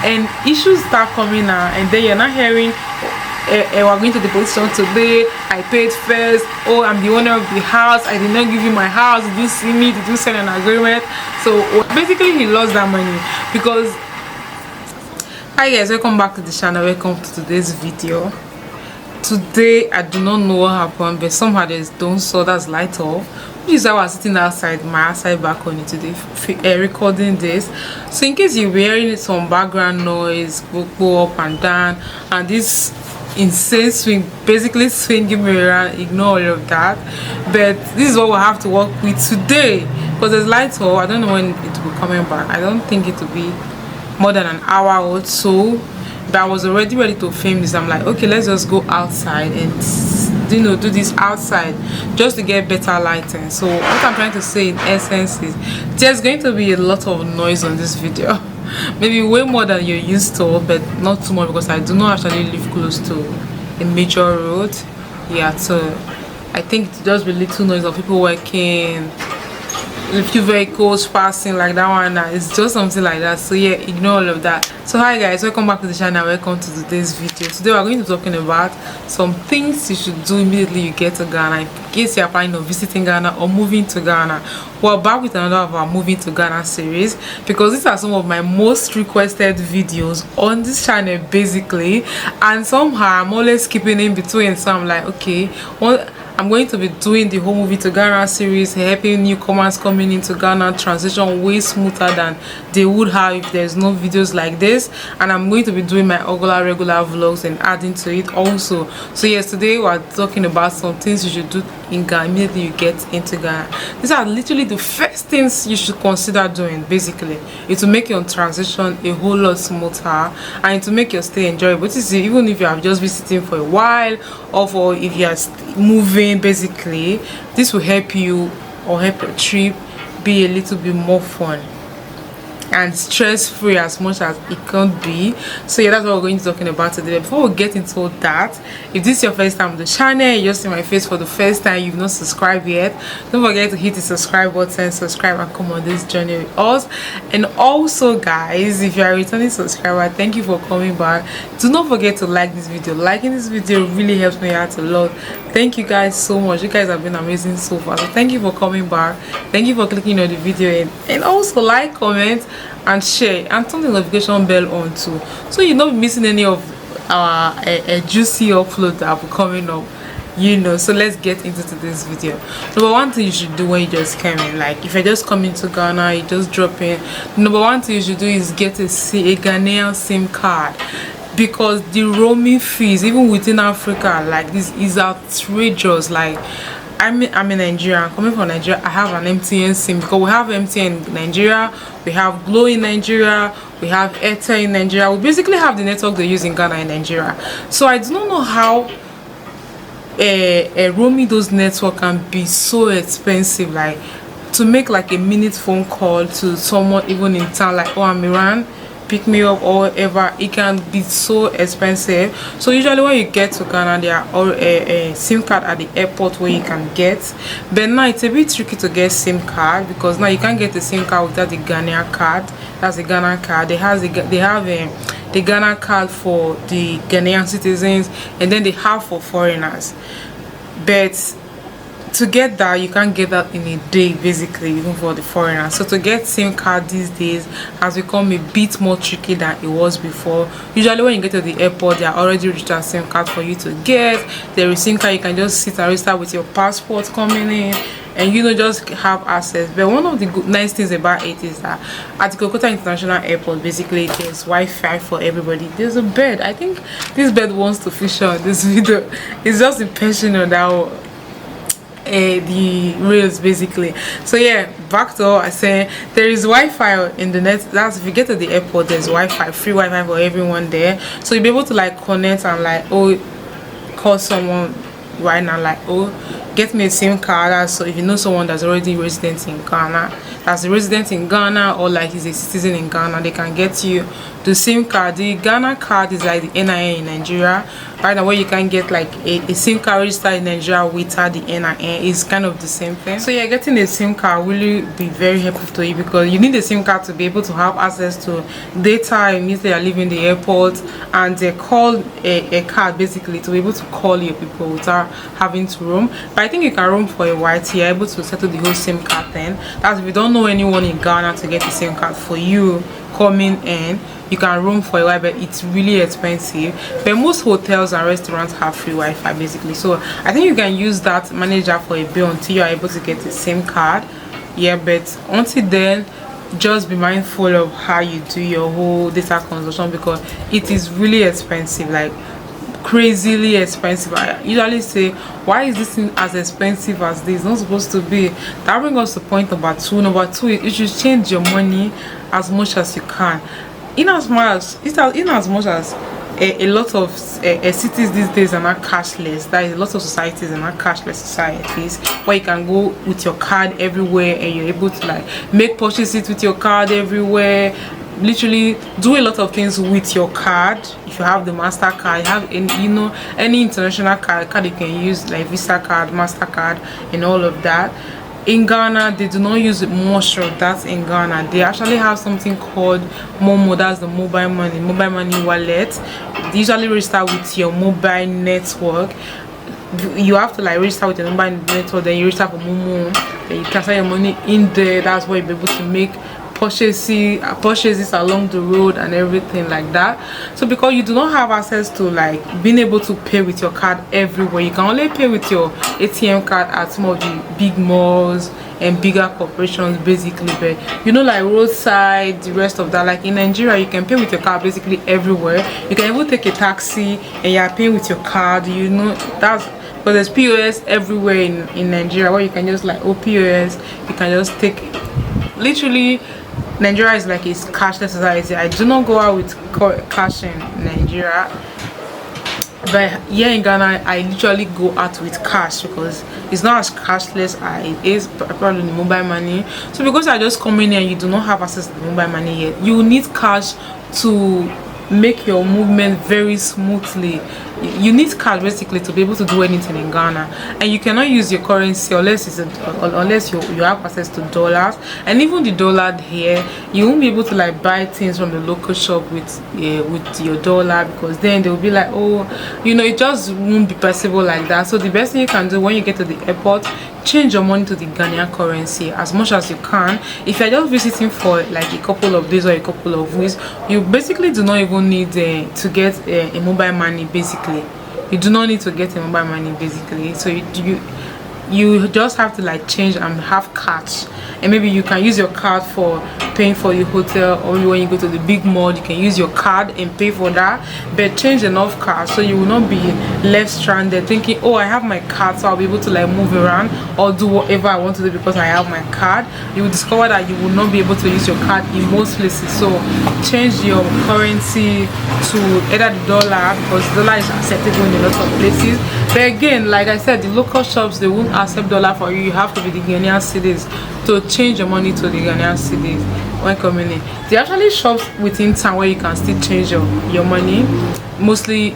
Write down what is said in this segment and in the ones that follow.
and issues start coming out, and then you're not hearing we're going to the police station today, I paid first, oh I'm the owner of the house, I did not give you my house, did you see me, did you sign an agreement? So basically he lost that money. Because hi guys, welcome back to the channel, welcome to today's video. Today I do not know what happened, but somehow there's don't saw that's light off, which is why I was sitting outside my outside balcony today recording this. So in case you're hearing some background noise go up and down, and this insane swing basically swinging me around, ignore all of that. But this is what we'll have to work with today, because there's light off. I don't know when it will be coming back. I don't think it will be more than an hour or so. But I was already ready to film this. I'm like, okay, let's just go outside and do this outside just to get better lighting. So what I'm trying to say in essence is there's going to be a lot of noise on this video. Maybe way more than you're used to, but not too much, because I do not actually live close to a major road. Yeah, so I think it just be little noise of people working, a few vehicles passing like that one. It's just something like that. So yeah, ignore all of that. So hi guys, welcome back to the channel, welcome to today's video. Today we're going to be talking about some things you should do immediately you get to Ghana, in case you're planning on visiting Ghana or moving to Ghana. We're back with another of our moving to Ghana series, because these are some of my most requested videos on this channel basically, and somehow I'm always skipping in between. So I'm like, okay, well, I'm going to be doing the whole movie to Ghana series, helping newcomers coming into Ghana transition way smoother than they would have if there's no videos like this. And I'm going to be doing my regular vlogs and adding to it also. So yes, today we're talking about some things you should do in Ghana immediately you get into Ghana. These are literally the first things you should consider doing. Basically, it will make your transition a whole lot smoother, and it will make your stay enjoyable. This is even if you have just visiting for a while, or for if you are moving. Basically, this will help you or help your trip be a little bit more fun and stress-free as much as it can be. So yeah, that's what we're going to be talking about today. Before we get into that, if this is your first time on the channel, you just see my face for the first time, you've not subscribed yet, don't forget to hit the subscribe button, subscribe, and come on this journey with us. And also guys, if you are a returning subscriber, thank you for coming back. Do not forget to like this video. Liking this video really helps me out a lot. Thank you guys so much. You guys have been amazing so far. So thank you for coming back, thank you for clicking on the video, and also like, comment, and share, and turn the notification bell on too, so you're not missing any of our juicy upload that will be coming up, So let's get into today's video. Number one thing you should do when you just came in, like if you're just coming to Ghana, you just drop in, number one thing you should do is get a Ghanaian SIM card, because the roaming fees even within Africa like this is outrageous. Like I'm in Nigeria, I'm coming from Nigeria, I have an MTN SIM, because we have MTN in Nigeria, we have Glow in Nigeria, we have Airtel in Nigeria. We basically have the network they use in Ghana and Nigeria. So I do not know how roaming those network can be so expensive. Like to make like a minute phone call to someone even in town, like, oh I'm Iran, pick me up or whatever, it can be so expensive. So usually when you get to Ghana, there are a SIM card at the airport where you can get, but now it's a bit tricky to get SIM card, because now you can't get the SIM card without the Ghanaian card. That's the Ghana card. They have the Ghana card for the Ghanaian citizens, and then they have for foreigners. But to get that, you can't get that in a day basically, even for the foreigners. So to get SIM card these days has become a bit more tricky than it was before. Usually when you get to the airport, they are already registered SIM card for you to get. There is SIM card you can just sit and register with your passport coming in, and just have access. But one of the nice things about it is that at the Kokota International Airport, basically there's Wi-Fi for everybody. There's a bed. I think this bed wants to feature on this video. It's just impressional that the rails basically. So yeah, back to what I said, there is Wi-Fi in the net. That's if you get to the airport, there's Wi-Fi, free Wi-Fi for everyone there. So you'll be able to like connect and like, oh, call someone right now, like, oh, getting a SIM card. So if you know someone that's already resident in Ghana, or like is a citizen in Ghana, they can get you the SIM card. The Ghana card is like the NIN in Nigeria. Right now, where you can get like a SIM card registered in Nigeria without the NIN is kind of the same thing. So yeah, getting a SIM card will really be very helpful to you, because you need a SIM card to be able to have access to data immediately you're leaving the airport, and they call a card basically to be able to call your people without having to roam. But I think you can roam for a while till you're able to settle the whole SIM card thing. That's if you don't know anyone in Ghana to get a SIM card for you coming in. You can roam for a while, but it's really expensive. But most hotels and restaurants have free Wi-Fi basically, so I think you can use that, manage that for a bit until you are able to get a SIM card. Yeah, but until then, just be mindful of how you do your whole data consumption, because it is really expensive, like crazily expensive. I usually say, why is this thing as expensive as this? It's not supposed to be. That brings us to point number two. Number two is you should change your money as much as you can. In as much as a lot of cities these days are not cashless, there is a lot of societies are not cashless societies where you can go with your card everywhere and you're able to like make purchases with your card everywhere, literally do a lot of things with your card. If you have the MasterCard, you have any international card you can use, like Visa card, MasterCard and all of that. In Ghana, they do not use much of that. In Ghana, they actually have something called Momo, that's the mobile money wallet. They usually register with your mobile network. You have to like register with your mobile network, then you register for Momo, then you transfer your money in there. That's where you'll be able to make purchases along the road and everything like that. So because you do not have access to like being able to pay with your card everywhere, you can only pay with your ATM card at some of the big malls and bigger corporations basically. But like roadside, the rest of that, like in Nigeria, you can pay with your card basically everywhere. You can even take a taxi and you're paying with your card. That's because there's POS everywhere in Nigeria, where you can just like POS, you can just take literally. Nigeria is like a cashless society. I do not go out with cash in Nigeria, but here in Ghana I literally go out with cash, because it's not as cashless as it is probably the mobile money. So because I just come in here and you do not have access to the mobile money yet, you need cash to make your movement very smoothly. You need cash basically to be able to do anything in Ghana, and you cannot use your currency unless you have access to dollars. And even the dollar here, you won't be able to like buy things from the local shop with your dollar, because then they'll be like, oh, it just won't be possible like that. So the best thing you can do when you get to the airport, change your money to the Ghanaian currency as much as you can. If you're just visiting for like a couple of days or a couple of weeks, you basically do not even need to get a mobile money. Basically, you do not need to get a mobile money basically. So you just have to like change and have cash, and maybe you can use your card for paying for your hotel, or when you go to the big mall you can use your card and pay for that. But change enough cash so you will not be left stranded thinking, oh, I have my card so I'll be able to like move around or do whatever I want to do because I have my card. You will discover that you will not be able to use your card in most places. So change your currency to either the dollar, because dollar is acceptable in a lot of places. But again, like I said, the local shops, they won't accept dollar for you. You have to be the Ghanaian cedis to change your money to the Ghanaian cedis when coming in. There are actually shops within town where you can still change your money, mostly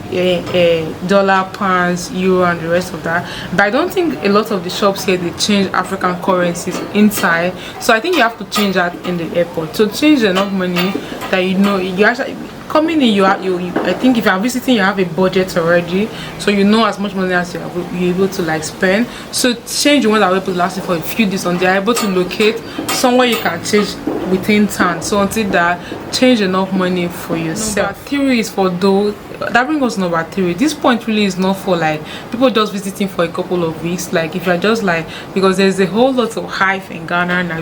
dollar, pounds, euro and the rest of that. But I don't think a lot of the shops here, they change African currencies inside. So I think you have to change that in the airport. So change enough money that you actually coming in, I think if you're visiting, you have a budget already, so you know as much money as you're able to like spend. So change the ones that are able to last you for a few days until you're able to locate somewhere you can change within town. So until that, change enough money for yourself. Number 3 is for those that brings us to number 3. This point really is not for like people just visiting for a couple of weeks. Like if you're just like, because there's a whole lot of hype in Ghana now,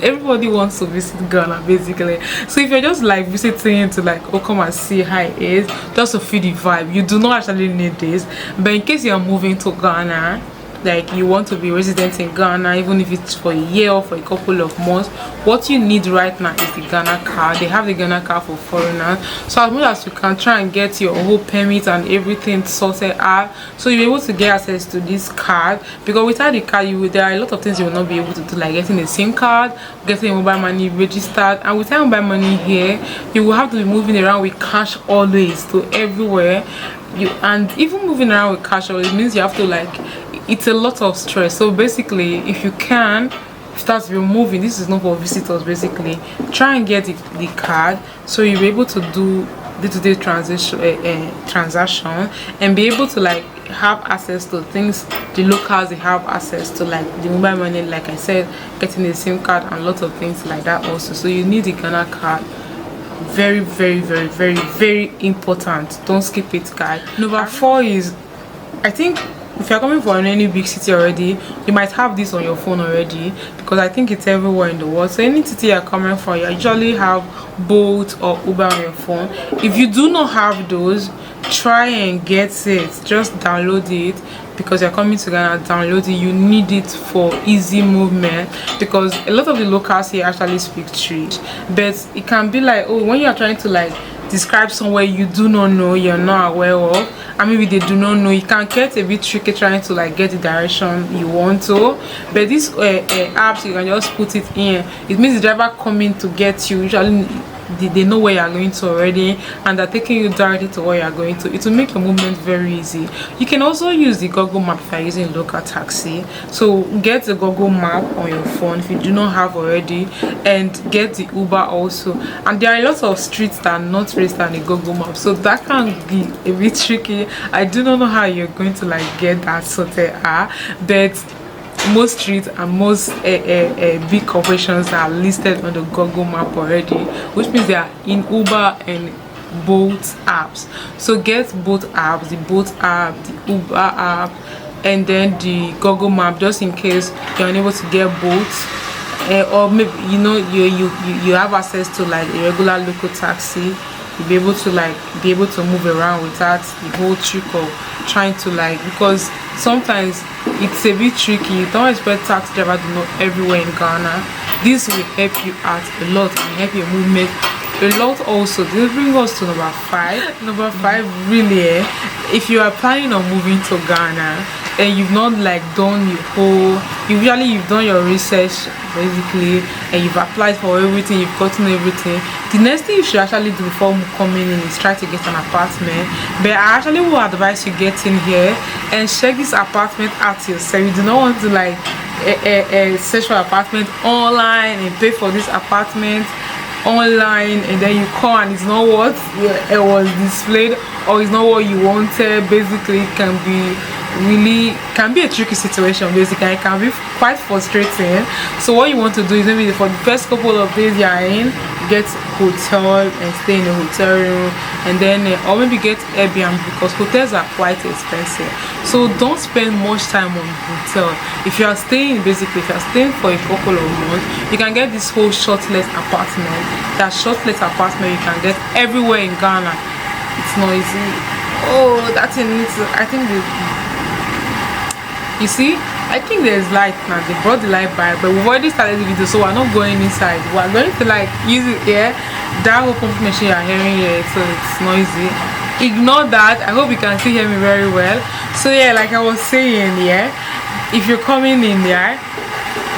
everybody wants to visit Ghana basically. So if you're just like visiting to like, oh, come and see how it is, just to feel the vibe, you do not actually need this. But in case you're moving to Ghana, like you want to be resident in Ghana, even if it's for a year or for a couple of months, what you need right now is the Ghana card. They have the Ghana card for foreigners, so as much as you can, try and get your whole permit and everything sorted out, so you're able to get access to this card. Because without the card, there are a lot of things you will not be able to do, like getting a SIM card, getting mobile money registered. And without mobile money here, you will have to be moving around with cash always to everywhere. And even moving around with cash always means you have to, like, it's a lot of stress. So basically, if you can start removing, this is not for visitors, basically try and get the card, so you'll be able to do day-to-day transaction and be able to, like, have access to things the locals they have access to, like the mobile money, like I said, getting a SIM card and lots of things like that also. So you need the Ghana card. Very, very, very, very, very important. Don't skip it, guys. Number 4 is, I think if you're coming from any big city already, you might have this on your phone already, because I think it's everywhere in the world. So any city you're coming from, you usually have Bolt or Uber on your phone. If you do not have those, try and get it. Just download it, because you're coming to Ghana. Download it. You need it for easy movement, because a lot of the locals here actually speak English, but it can be like, oh, when you're trying to, like, describe somewhere you do not know, you're not aware of, and maybe they do not know, you can get a bit tricky trying to, like, get the direction you want to. But these apps, you can just put it in. It means the driver coming to get you, usually they know where you're going to already, and they're taking you directly to where you're going to. It will make your movement very easy. You can also use the Google Map if you're using local taxi. So get the Google Map on your phone if you do not have already, and get the Uber also. And there are lots of streets that are not registered on the Google Map, so that can be a bit tricky. I do not know how you're going to, like, get that sorted out, but most streets and most big corporations are listed on the Google Map already, which means they are in Uber and both apps. So get both apps, the Bolt app, the Uber app, and then the Google Map, just in case you're unable to get both, or maybe you have access to, like, a regular local taxi. You'll be able to, like, move around without the whole trick of trying to, like, because sometimes it's a bit tricky. You don't expect taxi driver to know everywhere in Ghana. This will help you out a lot and help your movement a lot also. This brings us to number 5. Number 5, really, if you are planning on moving to Ghana and you've not, like, done your whole, you've done your research basically, and you've applied for everything, you've gotten everything, the next thing you should actually do before coming in is try to get an apartment. But I actually will advise you get in here and check this apartment out yourself. You do not want to, like, search for apartment online and pay for this apartment online, and then you call and it's not what it was displayed, or it's not what you wanted. Basically, it can be a tricky situation. Basically, it can be quite frustrating. So what you want to do is, maybe for the first couple of days you're in, get hotel and stay in a hotel room, and then or maybe get Airbnb, because hotels are quite expensive. So don't spend much time on hotel. If you are staying for a couple of months, you can get this whole short-let apartment. That short-let apartment you can get everywhere in Ghana. It's noisy. Oh, that's a neat. I think you see, I think there's light now. They brought the light by, but we've already started the video, so we're not going inside. We're going to, like, use it here. That whole pump machine you're hearing here, so it's noisy. Ignore that. I hope you can still hear me very well. So yeah, like I was saying, yeah, if you're coming in there,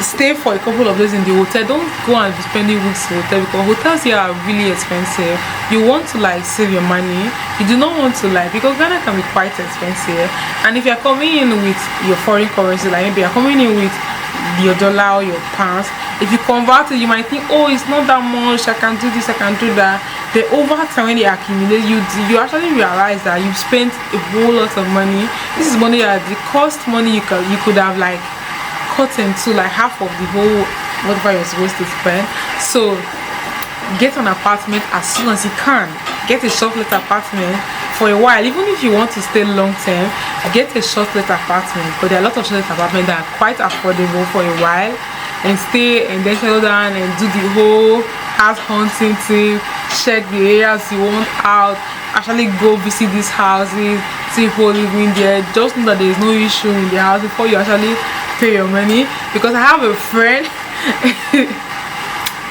stay for a couple of days in the hotel. Don't go and be spending weeks in the hotel, because hotels here are really expensive. You want to, like, save your money. You do not want to, like, because Ghana can be quite expensive. And if you're coming in with your foreign currency, like maybe you're coming in with your dollar or your pounds, if you convert it, you might think, oh, it's not that much, I can do this, I can do that. But over time, when they accumulate, you actually realize that you've spent a whole lot of money. This is money that the cost money you could have, like, cut into, like, half of the whole whatever you're supposed to spend. So get an apartment as soon as you can. Get a short-let apartment for a while. Even if you want to stay long term, get a short-let apartment. But there are a lot of short-let apartments that are quite affordable for a while, and stay and then settle down and do the whole house hunting thing. Check the areas you want out. Actually go visit these houses, see people living there. Just know that there is no issue in the house before you actually pay your money. Because I have a friend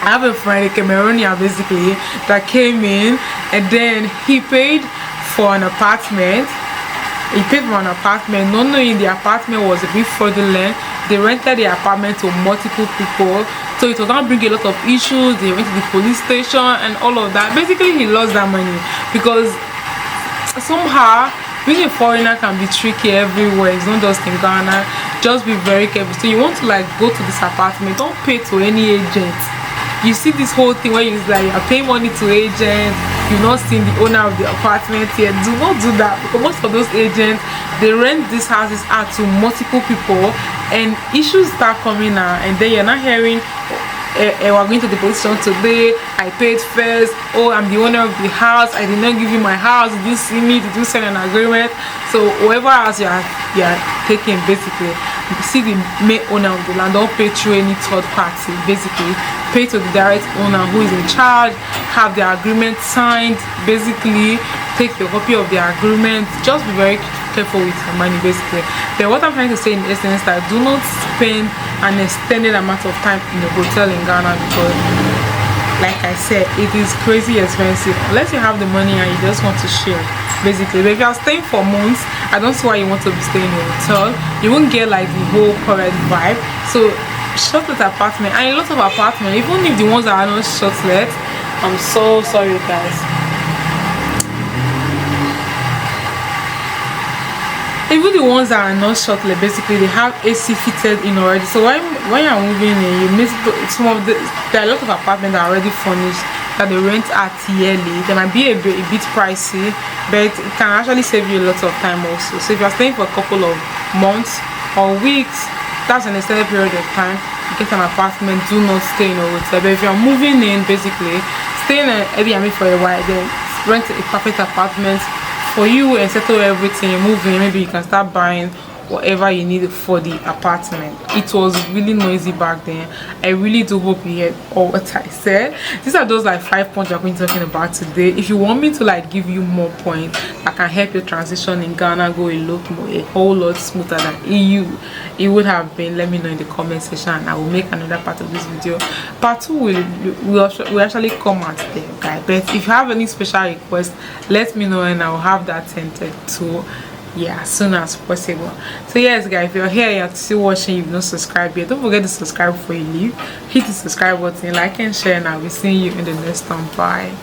I have a friend, a Cameroonian basically, that came in and then he paid for an apartment. He paid for an apartment, not knowing the apartment was a bit fraudulent. They rented the apartment to multiple people, so it was not bring a lot of issues. They went to the police station and all of that. Basically, he lost that money because somehow being a foreigner can be tricky everywhere. It's not just in Ghana. Just be very careful. So you want to like go to this apartment, don't pay to any agent. You see this whole thing where it's like you're paying money to agents, you've not seen the owner of the apartment yet. Do not do that, because most of those agents, they rent these houses out to multiple people and issues start coming out, and then you're not hearing we're going to the police station today, I paid first, oh I'm the owner of the house, I did not give you my house, did you see me, did you sign an agreement? So whoever house you're taking, basically see the main owner of the land, don't pay through any third party. Basically pay to the direct owner who is in charge, have the agreement signed, basically take your copy of the agreement. Just be very careful with your money basically. But what I'm trying to say in essence is that do not spend an extended amount of time in a hotel in Ghana, because like I said, it is crazy expensive unless you have the money and you just want to share basically. But if you are staying for months, I don't see why you want to be staying in a hotel. You won't get like the whole correct vibe. So shortlet apartment, and a lot of apartment, even if the ones that are not shortlet, I'm so sorry guys, even the ones that are not shortlet, basically they have AC fitted in already. So when you're moving in, you miss some of the, there are a lot of apartments that are already furnished that they rent at yearly. They might be a bit pricey, but it can actually save you a lot of time also. So if you're staying for a couple of months or weeks, that's an extended period of time, you get an apartment, do not stay in a hotel. But if you're moving in, basically stay in an Airbnb for a while, then rent a perfect apartment for you and settle everything. Move in, maybe you can start buying whatever you need for the apartment. It was really noisy back then. I really do hope you heard all what I said. These are those like 5 points we're going to be talking about today. If you want me to like give you more points that can help your transition in Ghana go a whole lot smoother than EU, it would have been, let me know in the comment section and I will make another part of this video. Part 2 will actually come out there, guys. But if you have any special requests, let me know and I will have that sent to as soon as possible. So yes guys, if you're here, you're still watching, you've not subscribed yet, don't forget to subscribe before you leave. Hit the subscribe button, like and share, and I'll be seeing you in the next one. Bye.